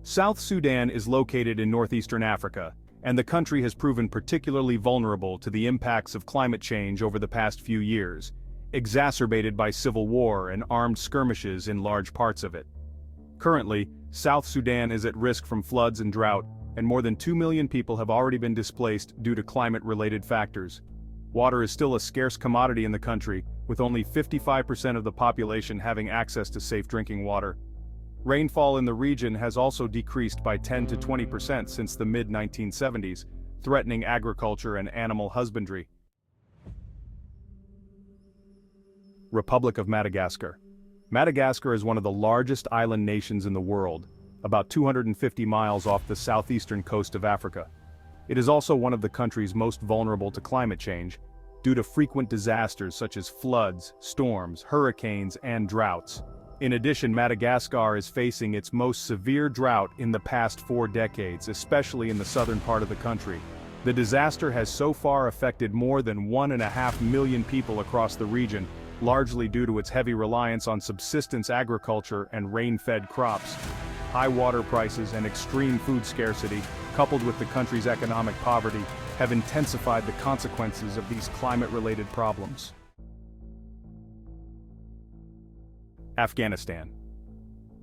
South Sudan is located in northeastern Africa, and the country has proven particularly vulnerable to the impacts of climate change over the past few years, exacerbated by civil war and armed skirmishes in large parts of it. Currently, South Sudan is at risk from floods and drought, and more than 2 million people have already been displaced due to climate-related factors. Water is still a scarce commodity in the country, with only 55% of the population having access to safe drinking water. Rainfall in the region has also decreased by 10 to 20% since the mid-1970s, threatening agriculture and animal husbandry. Republic of Madagascar. Madagascar is one of the largest island nations in the world, about 250 miles off the southeastern coast of Africa. It is also one of the countries most vulnerable to climate change, due to frequent disasters such as floods, storms, hurricanes, and droughts. In addition, Madagascar is facing its most severe drought in the past 4 decades, especially in the southern part of the country. The disaster has so far affected more than 1.5 million people across the region, largely due to its heavy reliance on subsistence agriculture and rain-fed crops. High water prices and extreme food scarcity, coupled with the country's economic poverty, have intensified the consequences of these climate-related problems. Afghanistan.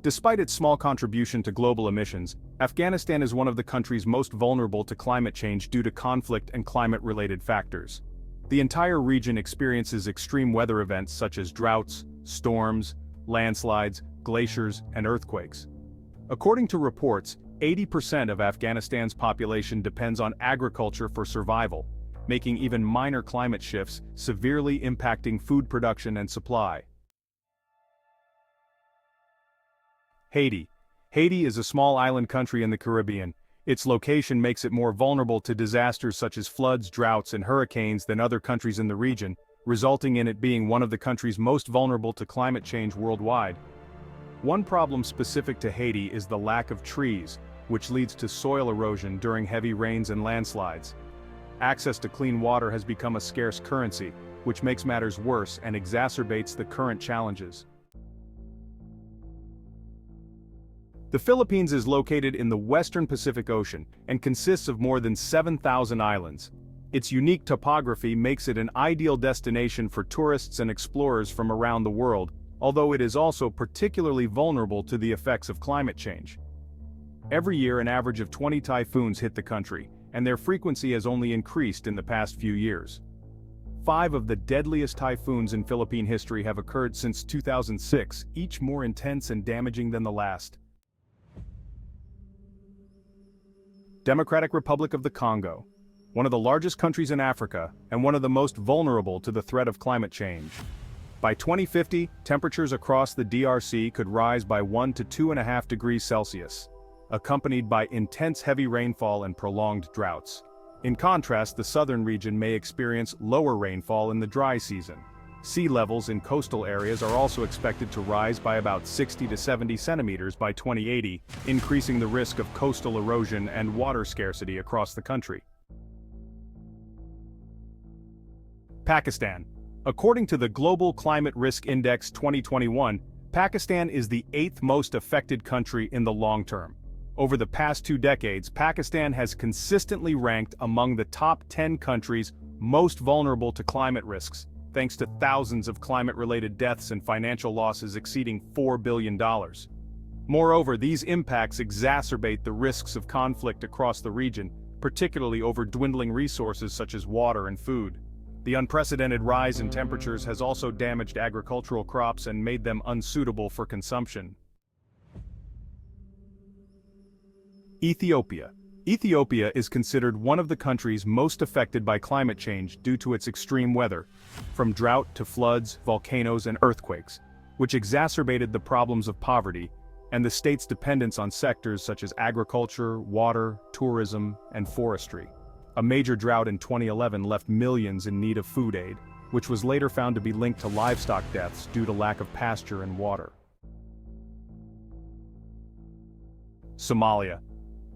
Despite its small contribution to global emissions, Afghanistan is one of the countries most vulnerable to climate change due to conflict and climate-related factors. The entire region experiences extreme weather events such as droughts, storms, landslides, glaciers, and earthquakes. According to reports, 80% of Afghanistan's population depends on agriculture for survival, making even minor climate shifts severely impacting food production and supply. Haiti. Haiti is a small island country in the Caribbean. Its location makes it more vulnerable to disasters such as floods, droughts, and hurricanes than other countries in the region, resulting in it being one of the countries most vulnerable to climate change worldwide. One problem specific to Haiti is the lack of trees, which leads to soil erosion during heavy rains and landslides. Access to clean water has become a scarce currency, which makes matters worse and exacerbates the current challenges. The Philippines is located in the western Pacific Ocean and consists of more than 7,000 islands. Its unique topography makes it an ideal destination for tourists and explorers from around the world, although it is also particularly vulnerable to the effects of climate change. Every year an average of 20 typhoons hit the country, and their frequency has only increased in the past few years. 5 of the deadliest typhoons in Philippine history have occurred since 2006, each more intense and damaging than the last. Democratic Republic of the Congo. One of the largest countries in Africa, and one of the most vulnerable to the threat of climate change. By 2050, temperatures across the DRC could rise by 1 to 2.5 degrees Celsius, accompanied by intense heavy rainfall and prolonged droughts. In contrast, the southern region may experience lower rainfall in the dry season. Sea levels in coastal areas are also expected to rise by about 60 to 70 centimeters by 2080, increasing the risk of coastal erosion and water scarcity across the country. Pakistan. According to the Global Climate Risk Index 2021, Pakistan is the 8th most affected country in the long term. Over the past 2 decades, Pakistan has consistently ranked among the top 10 countries most vulnerable to climate risks, thanks to thousands of climate-related deaths and financial losses exceeding $4 billion. Moreover, these impacts exacerbate the risks of conflict across the region, particularly over dwindling resources such as water and food. The unprecedented rise in temperatures has also damaged agricultural crops and made them unsuitable for consumption. Ethiopia. Ethiopia is considered one of the countries most affected by climate change due to its extreme weather, from drought to floods, volcanoes, and earthquakes, which exacerbated the problems of poverty and the state's dependence on sectors such as agriculture, water, tourism, and forestry. A major drought in 2011 left millions in need of food aid, which was later found to be linked to livestock deaths due to lack of pasture and water. Somalia.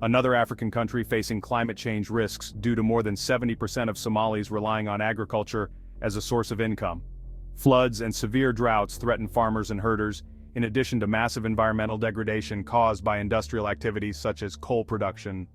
Another African country facing climate change risks due to more than 70% of Somalis relying on agriculture as a source of income. Floods and severe droughts threaten farmers and herders, in addition to massive environmental degradation caused by industrial activities such as coal production,